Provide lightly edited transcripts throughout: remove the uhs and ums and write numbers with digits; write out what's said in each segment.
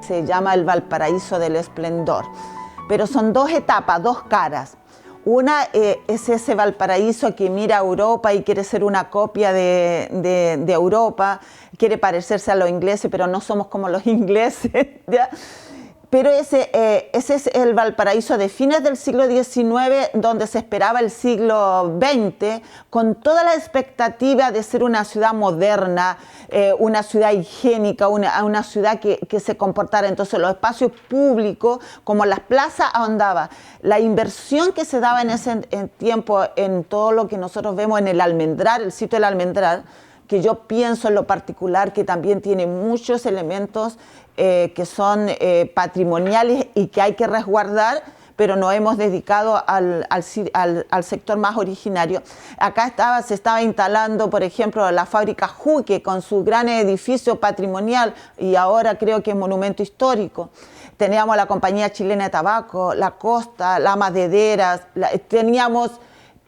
se llama el Valparaíso del Esplendor. Pero son dos etapas, dos caras. Una es ese Valparaíso que mira a Europa y quiere ser una copia de Europa, quiere parecerse a los ingleses, pero no somos como los ingleses, ¿ya? Pero ese es el Valparaíso de fines del siglo XIX, donde se esperaba el siglo XX, con toda la expectativa de ser una ciudad moderna, una ciudad higiénica, una ciudad que se comportara. Entonces los espacios públicos, como las plazas, ahondaba. La inversión que se daba en ese tiempo en todo lo que nosotros vemos en el Almendral, el sitio del Almendral, que yo pienso en lo particular que también tiene muchos elementos que son patrimoniales y que hay que resguardar, pero nos hemos dedicado al sector más originario. Acá se estaba instalando, por ejemplo, la fábrica Juque con su gran edificio patrimonial y ahora creo que es monumento histórico. Teníamos la Compañía Chilena de Tabaco, la Costa, la Madereras, teníamos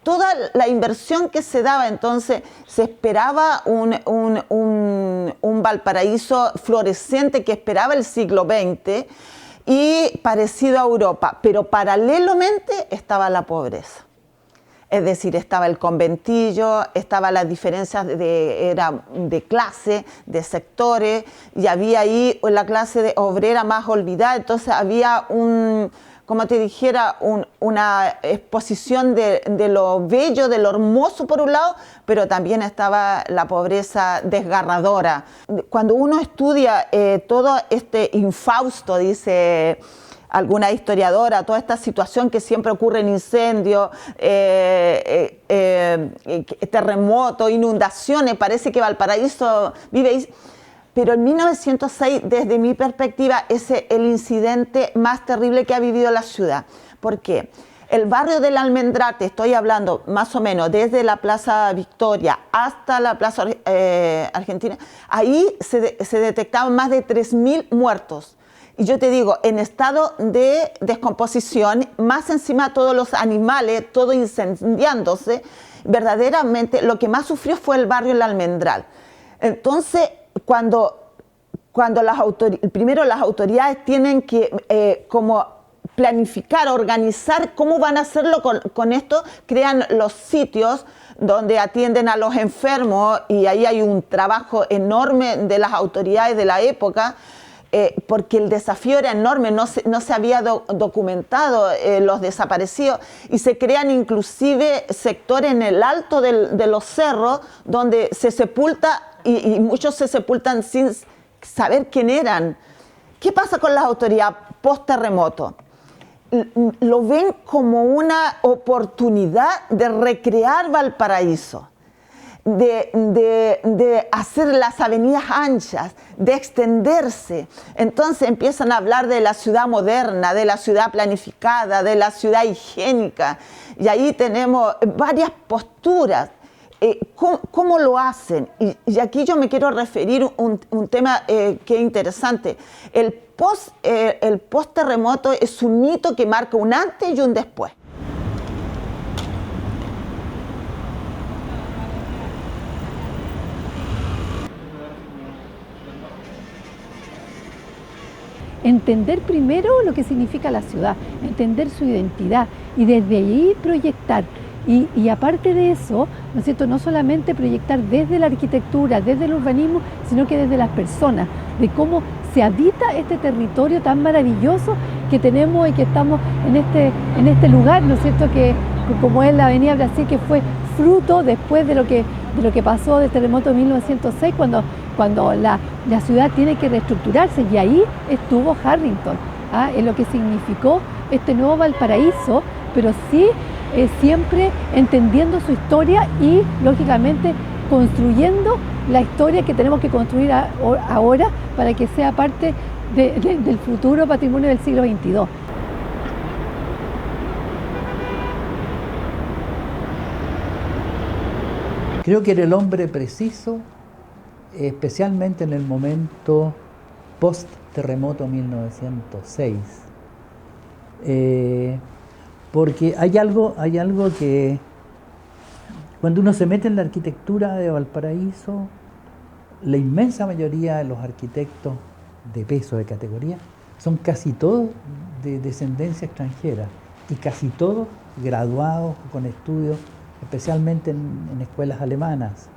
toda la inversión que se daba. Entonces se esperaba un Valparaíso florescente que esperaba el siglo XX y parecido a Europa, pero paralelamente estaba la pobreza. Es decir, estaba el conventillo, estaban las diferencias de clase, de sectores, y había ahí la clase obrera más olvidada. Entonces había como te dijera, una exposición de lo bello, de lo hermoso por un lado, pero también estaba la pobreza desgarradora. Cuando uno estudia todo este infausto, dice alguna historiadora, toda esta situación que siempre ocurre en incendios, terremotos, inundaciones, parece que Valparaíso vive ahí. Pero en 1906, desde mi perspectiva, es el incidente más terrible que ha vivido la ciudad. ¿Por qué? El barrio del Almendral, te estoy hablando más o menos desde la Plaza Victoria hasta la Plaza Argentina, ahí se detectaban más de 3.000 muertos. Y yo te digo, en estado de descomposición, más encima todos los animales, todo incendiándose, verdaderamente lo que más sufrió fue el barrio del Almendral. Entonces, cuando primero las autoridades tienen que como planificar, organizar cómo van a hacerlo con esto, crean los sitios donde atienden a los enfermos y ahí hay un trabajo enorme de las autoridades de la época, porque el desafío era enorme, no se había documentado los desaparecidos y se crean inclusive sectores en el alto de los cerros donde se sepulta y muchos se sepultan sin saber quién eran. ¿Qué pasa con las autoridades post-terremoto? Lo ven como una oportunidad de recrear Valparaíso, de hacer las avenidas anchas, de extenderse. Entonces empiezan a hablar de la ciudad moderna, de la ciudad planificada, de la ciudad higiénica. Y ahí tenemos varias posturas. ¿Cómo lo hacen? Y aquí yo me quiero referir a un tema que es interesante. El post-terremoto es un hito que marca un antes y un después. Entender primero lo que significa la ciudad, entender su identidad y desde ahí proyectar. Y aparte de eso, ¿no es cierto?, no solamente proyectar desde la arquitectura, desde el urbanismo, sino que desde las personas, de cómo se habita este territorio tan maravilloso que tenemos y que estamos en este lugar, ¿no es cierto?, que como es la Avenida Brasil, que fue fruto después de lo que pasó del terremoto de 1906, cuando la ciudad tiene que reestructurarse, y ahí estuvo Harrington, en lo que significó este nuevo Valparaíso, pero sí siempre entendiendo su historia y lógicamente construyendo la historia que tenemos que construir ahora para que sea parte del futuro patrimonio del siglo XXII. Creo que era el hombre preciso, especialmente en el momento post-terremoto 1906. Porque hay algo que cuando uno se mete en la arquitectura de Valparaíso, la inmensa mayoría de los arquitectos de peso, de categoría, son casi todos de descendencia extranjera y casi todos graduados con estudios, especialmente en escuelas alemanas.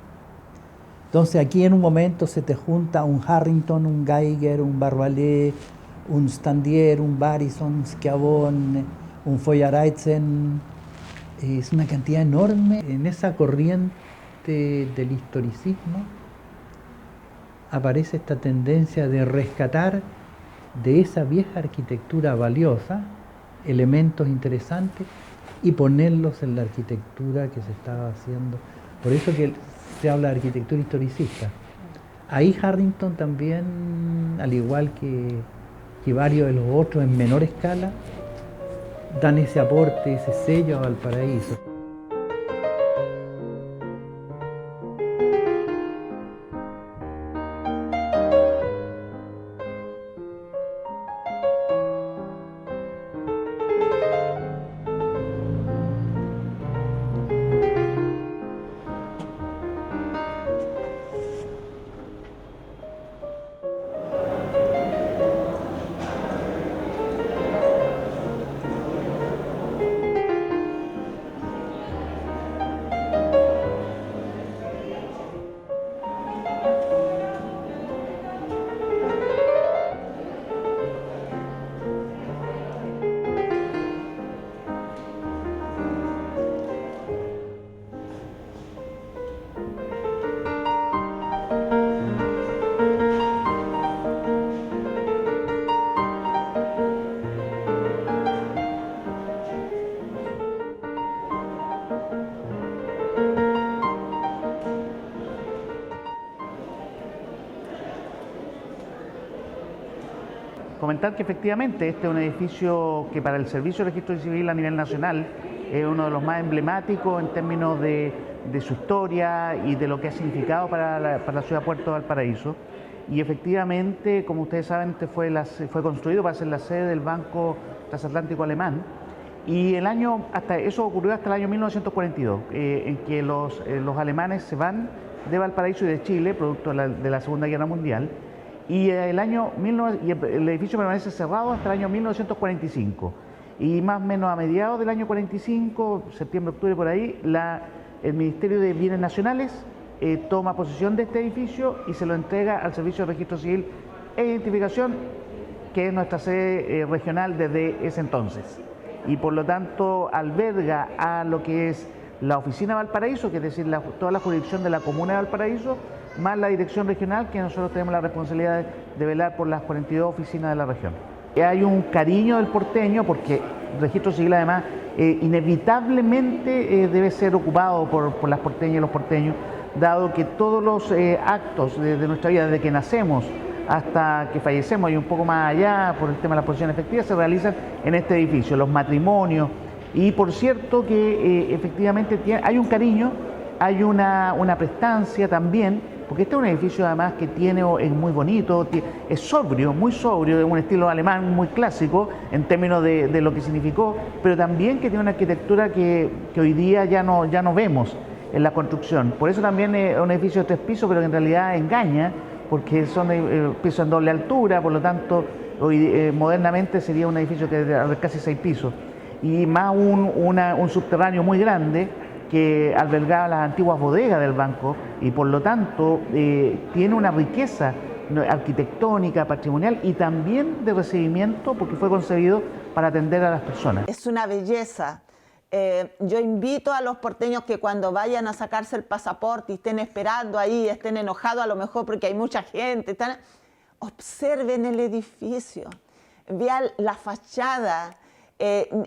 Entonces aquí en un momento se te junta un Harrington, un Geiger, un Barbalet, un Standier, un Barison, un Schiavone, un Feuereitzen. Es una cantidad enorme. En esa corriente del historicismo aparece esta tendencia de rescatar de esa vieja arquitectura valiosa elementos interesantes y ponerlos en la arquitectura que se estaba haciendo. Por eso que se habla de arquitectura historicista. Ahí Harrington también, al igual que varios de los otros en menor escala, dan ese aporte, ese sello a Valparaíso. Comentar que efectivamente este es un edificio que para el Servicio de Registro Civil a nivel nacional es uno de los más emblemáticos en términos de su historia y de lo que ha significado para la ciudad de Puerto Valparaíso. Y efectivamente, como ustedes saben, este fue construido para ser la sede del Banco Transatlántico Alemán. Y eso ocurrió hasta el año 1942, en que los alemanes se van de Valparaíso y de Chile, producto de la Segunda Guerra Mundial. Y el edificio permanece cerrado hasta el año 1945. Y más o menos a mediados del año 45, septiembre, octubre, por ahí, el Ministerio de Bienes Nacionales toma posesión de este edificio y se lo entrega al Servicio de Registro Civil e Identificación, que es nuestra sede regional desde ese entonces. Y por lo tanto alberga a lo que es la Oficina Valparaíso, que es decir, toda la jurisdicción de la Comuna de Valparaíso, más la dirección regional, que nosotros tenemos la responsabilidad de velar por las 42 oficinas de la región. Hay un cariño del porteño porque el registro civil además inevitablemente debe ser ocupado por las porteñas y los porteños, dado que todos los actos de nuestra vida, desde que nacemos hasta que fallecemos y un poco más allá por el tema de la posición efectiva, se realizan en este edificio, los matrimonios. Y por cierto que efectivamente hay un cariño, hay una prestancia también, porque este es un edificio además que es muy bonito, es sobrio, muy sobrio, de un estilo alemán muy clásico en términos de lo que significó, pero también que tiene una arquitectura que hoy día ya no vemos en la construcción. Por eso también es un edificio de 3 pisos, pero que en realidad engaña, porque son pisos en doble altura, por lo tanto hoy modernamente sería un edificio que de casi 6 pisos, y más un subterráneo muy grande que albergaba las antiguas bodegas del banco y por lo tanto tiene una riqueza arquitectónica, patrimonial y también de recibimiento porque fue concebido para atender a las personas. Es una belleza. Yo invito a los porteños que cuando vayan a sacarse el pasaporte y estén esperando ahí, estén enojados a lo mejor porque hay mucha gente, observen el edificio, vean la fachada,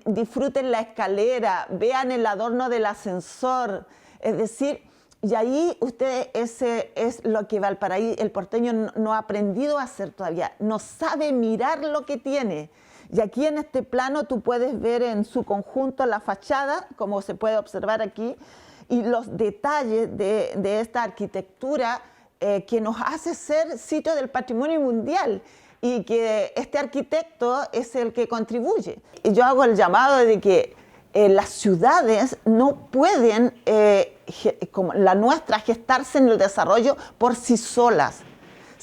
disfruten la escalera, vean el adorno del ascensor, es decir, y ahí ustedes, ese es lo que Valparaíso, el porteño no ha aprendido a hacer todavía, no sabe mirar lo que tiene. Y aquí en este plano tú puedes ver en su conjunto la fachada, como se puede observar aquí, y los detalles de esta arquitectura que nos hace ser sitio del patrimonio mundial. Y que este arquitecto es el que contribuye. Y yo hago el llamado de que las ciudades no pueden, como la nuestra, gestarse en el desarrollo por sí solas.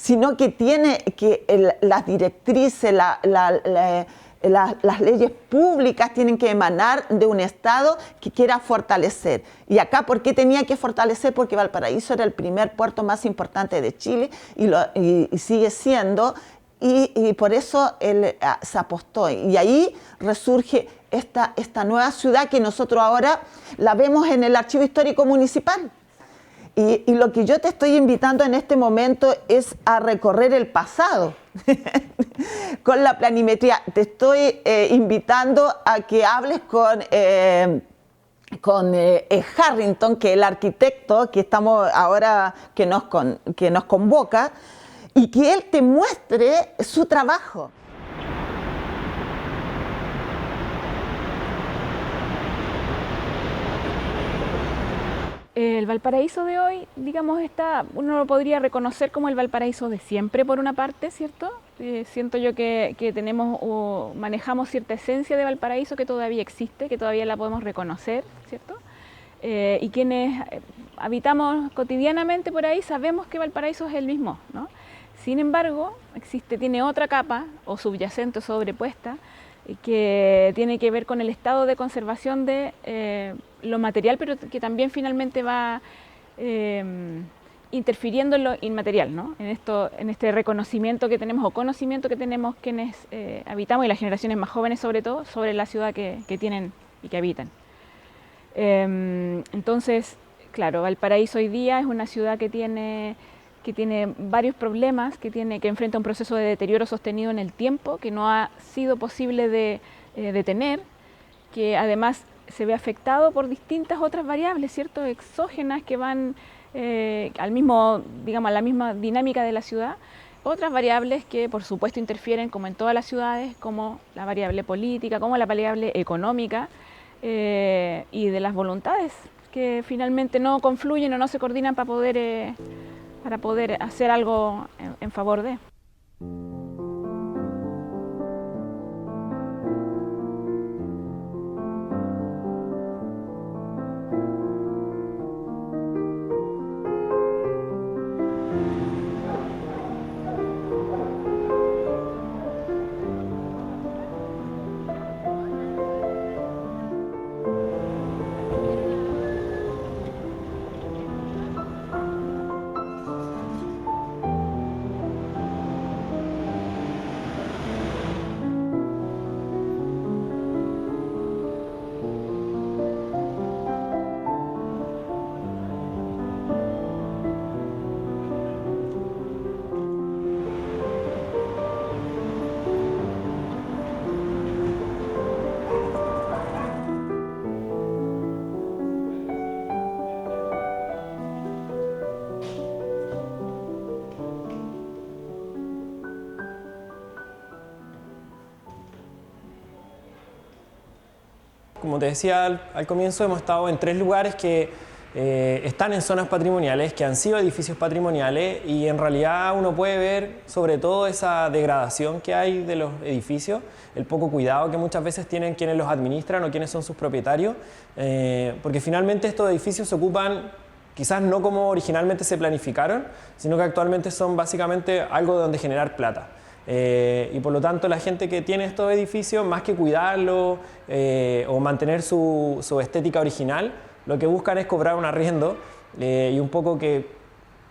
sino que tiene que las directrices, las leyes públicas tienen que emanar de un Estado que quiera fortalecer. Y acá, ¿por qué tenía que fortalecer? Porque Valparaíso era el primer puerto más importante de Chile y sigue siendo, y por eso él se apostó. Y ahí resurge esta nueva ciudad que nosotros ahora la vemos en el Archivo Histórico Municipal. Y lo que yo te estoy invitando en este momento es a recorrer el pasado con la planimetría. Te estoy invitando a que hables con Harrington, que es el arquitecto que estamos ahora, que nos convoca, y que él te muestre su trabajo. El Valparaíso de hoy, digamos, uno lo podría reconocer como el Valparaíso de siempre, por una parte, ¿cierto? Siento yo que tenemos o manejamos cierta esencia de Valparaíso que todavía existe, que todavía la podemos reconocer, ¿cierto? Y quienes habitamos cotidianamente por ahí sabemos que Valparaíso es el mismo, ¿no? Sin embargo, tiene otra capa, o subyacente o sobrepuesta, que tiene que ver con el estado de conservación de lo material, pero que también finalmente va interfiriendo en lo inmaterial, ¿no? En este reconocimiento que tenemos o conocimiento que tenemos quienes habitamos, y las generaciones más jóvenes sobre todo, sobre la ciudad que tienen y que habitan. Entonces, claro, Valparaíso hoy día es una ciudad que tiene varios problemas, que enfrenta un proceso de deterioro sostenido en el tiempo, que no ha sido posible de detener, que además se ve afectado por distintas otras variables, ¿cierto?, exógenas que van a la misma dinámica de la ciudad, otras variables que por supuesto interfieren, como en todas las ciudades, como la variable política, como la variable económica, y de las voluntades que finalmente no confluyen o no se coordinan para poder hacer algo en favor de. Como te decía al comienzo, hemos estado en 3 lugares que están en zonas patrimoniales, que han sido edificios patrimoniales, y en realidad uno puede ver sobre todo esa degradación que hay de los edificios, el poco cuidado que muchas veces tienen quienes los administran o quienes son sus propietarios, porque finalmente estos edificios se ocupan quizás no como originalmente se planificaron, sino que actualmente son básicamente algo de donde generar plata. Y por lo tanto la gente que tiene estos edificios, más que cuidarlo o mantener su estética original, lo que buscan es cobrar un arriendo, y un poco que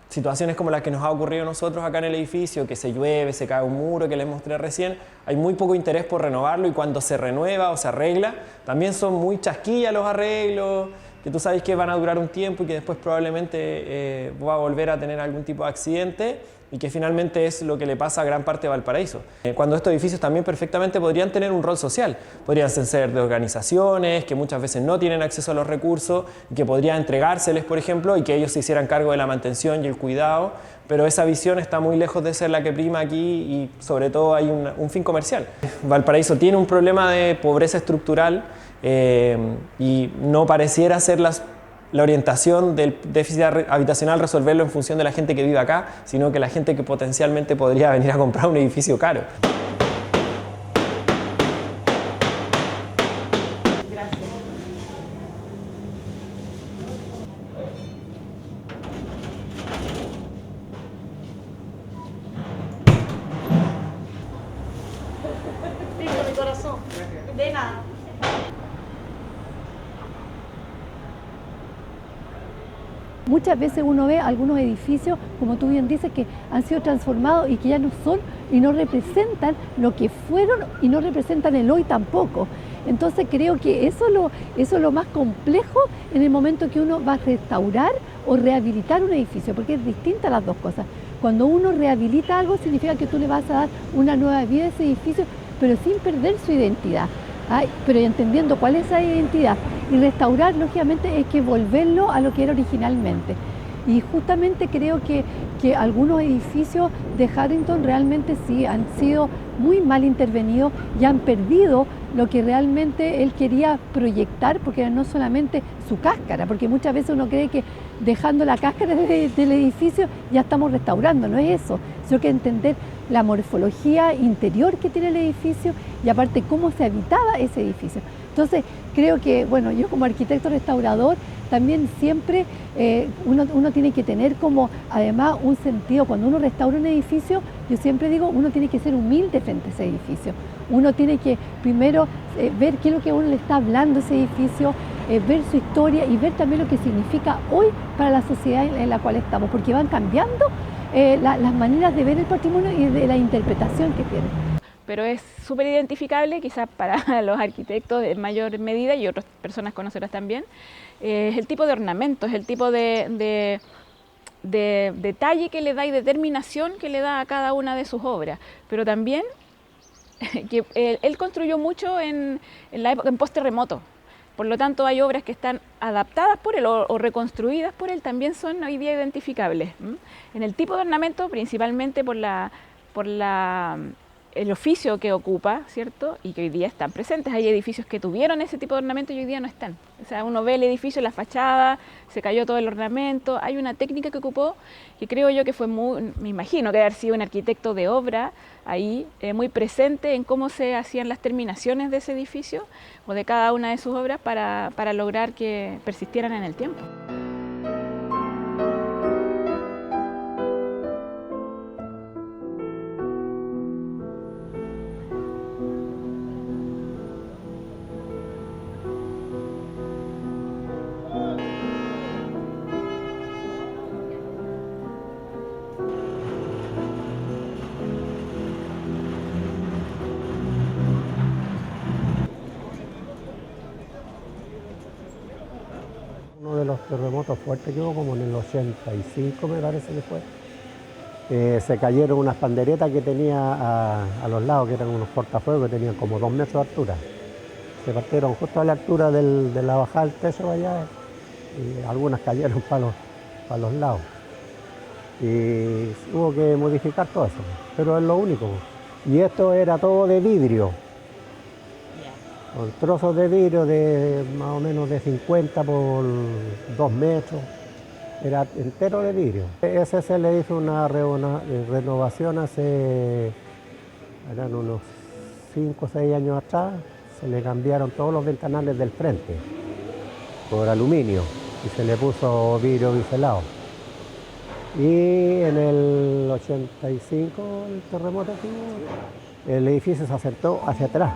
situaciones como las que nos ha ocurrido a nosotros acá en el edificio, que se llueve, se cae un muro que les mostré recién, hay muy poco interés por renovarlo, y cuando se renueva o se arregla, también son muy chasquillas los arreglos, que tú sabes que van a durar un tiempo y que después probablemente va a volver a tener algún tipo de accidente, y que finalmente es lo que le pasa a gran parte de Valparaíso. Cuando estos edificios también perfectamente podrían tener un rol social, podrían ser de organizaciones que muchas veces no tienen acceso a los recursos, que podría entregárseles, por ejemplo, y que ellos se hicieran cargo de la mantención y el cuidado, pero esa visión está muy lejos de ser la que prima aquí, y sobre todo hay un fin comercial. Valparaíso tiene un problema de pobreza estructural, y no pareciera ser la orientación del déficit habitacional resolverlo en función de la gente que vive acá, sino que la gente que potencialmente podría venir a comprar un edificio caro. De nada. Muchas veces uno ve algunos edificios, como tú bien dices, que han sido transformados y que ya no son y no representan lo que fueron y no representan el hoy tampoco. Entonces creo que eso es lo más complejo en el momento que uno va a restaurar o rehabilitar un edificio, porque es distinta las dos cosas. Cuando uno rehabilita algo significa que tú le vas a dar una nueva vida a ese edificio, pero sin perder su identidad. Pero entendiendo cuál es esa identidad. Y restaurar, lógicamente, es que volverlo a lo que era originalmente. Y justamente creo que algunos edificios de Harrington realmente sí han sido muy mal intervenidos y han perdido lo que realmente él quería proyectar, porque era no solamente su cáscara, porque muchas veces uno cree que dejando la cáscara del edificio ya estamos restaurando, no es eso, sino que entender la morfología interior que tiene el edificio y aparte cómo se habitaba ese edificio. Entonces creo que, bueno, yo como arquitecto restaurador también siempre uno tiene que tener como además un sentido, cuando uno restaura un edificio, yo siempre digo, uno tiene que ser humilde frente a ese edificio. Uno tiene que primero ver qué es lo que a uno le está hablando ese edificio, ver su historia y ver también lo que significa hoy para la sociedad en la cual estamos, porque van cambiando las maneras de ver el patrimonio y de la interpretación que tiene. Pero es súper identificable, quizás para los arquitectos en mayor medida y otras personas conocedoras también, es el tipo de ornamentos, el tipo de detalle que le da y determinación que le da a cada una de sus obras, pero también que él construyó mucho en la época, en post-terremoto. Por lo tanto, hay obras que están adaptadas por él o reconstruidas por él, también son hoy día identificables. En el tipo de ornamento, principalmente por el oficio que ocupa, ¿cierto? Y que hoy día están presentes. Hay edificios que tuvieron ese tipo de ornamento y hoy día no están. O sea, uno ve el edificio, la fachada, se cayó todo el ornamento. Hay una técnica que ocupó que creo yo que fue me imagino que debe haber sido un arquitecto de obra ahí, muy presente en cómo se hacían las terminaciones de ese edificio o de cada una de sus obras para lograr que persistieran en el tiempo. Uno de los terremotos fuertes que hubo, como en el 85 me parece que fue, se cayeron unas panderetas que tenía a los lados, que eran unos cortafuegos que tenían como 2 metros de altura. Se partieron justo a la altura de la bajada del techo allá y algunas cayeron para los lados. Y hubo que modificar todo eso, pero es lo único. Y esto era todo de vidrio. Con trozos de vidrio de más o menos de 50 por 2 metros, era entero de vidrio. Ese se le hizo una renovación hace, eran unos 5 o 6 años atrás, se le cambiaron todos los ventanales del frente por aluminio y se le puso vidrio biselado. Y en el 85, el terremoto, el edificio se asentó hacia atrás.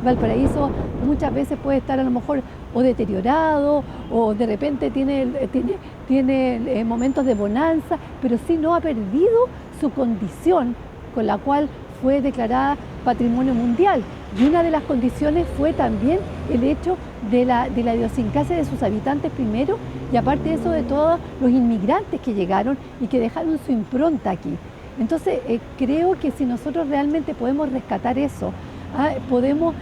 Valparaíso muchas veces puede estar a lo mejor o deteriorado o de repente tiene momentos de bonanza, pero sí no ha perdido su condición con la cual fue declarada Patrimonio Mundial. Y una de las condiciones fue también el hecho de la idiosincrasia de sus habitantes primero y aparte de eso de todos los inmigrantes que llegaron y que dejaron su impronta aquí. Entonces creo que si nosotros realmente podemos rescatar eso, podemos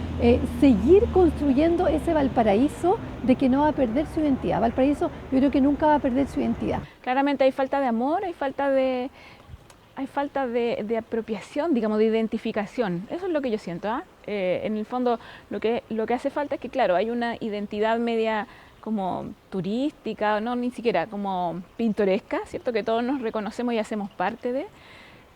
seguir construyendo ese Valparaíso de que no va a perder su identidad. Valparaíso yo creo que nunca va a perder su identidad. Claramente hay falta de amor, hay falta de apropiación, digamos, de identificación. Eso es lo que yo siento. En el fondo lo que hace falta es que, claro, hay una identidad media como turística, no ni siquiera como pintoresca, ¿cierto? Que todos nos reconocemos y hacemos parte de.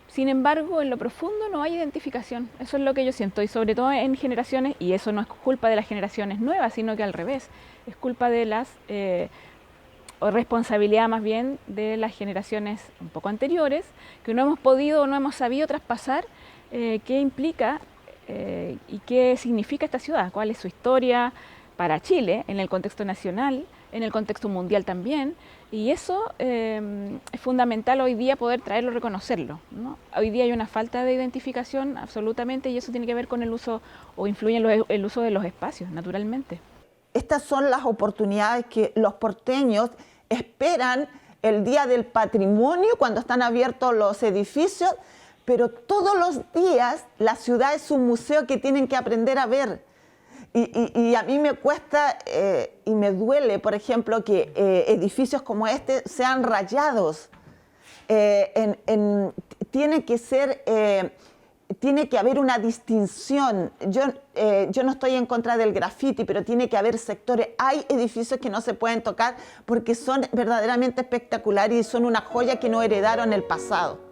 Sin embargo, en lo profundo no hay identificación. Eso es lo que yo siento, y sobre todo en generaciones, y eso no es culpa de las generaciones nuevas, sino que al revés, es culpa de las, o responsabilidad más bien de las generaciones un poco anteriores, que no hemos podido o no hemos sabido traspasar qué implica y qué significa esta ciudad, cuál es su historia para Chile, en el contexto nacional, en el contexto mundial también, y eso es fundamental hoy día poder traerlo, reconocerlo, ¿no? Hoy día hay una falta de identificación absolutamente, y eso tiene que ver con el uso, o influye en el uso de los espacios, naturalmente. Estas son las oportunidades que los porteños esperan el Día del Patrimonio, cuando están abiertos los edificios, pero todos los días la ciudad es un museo que tienen que aprender a ver. Y a mí me cuesta y me duele, por ejemplo, que edificios como este sean rayados. Tiene que haber una distinción. Yo no estoy en contra del graffiti, pero tiene que haber sectores. Hay edificios que no se pueden tocar porque son verdaderamente espectaculares y son una joya que no heredaron el pasado.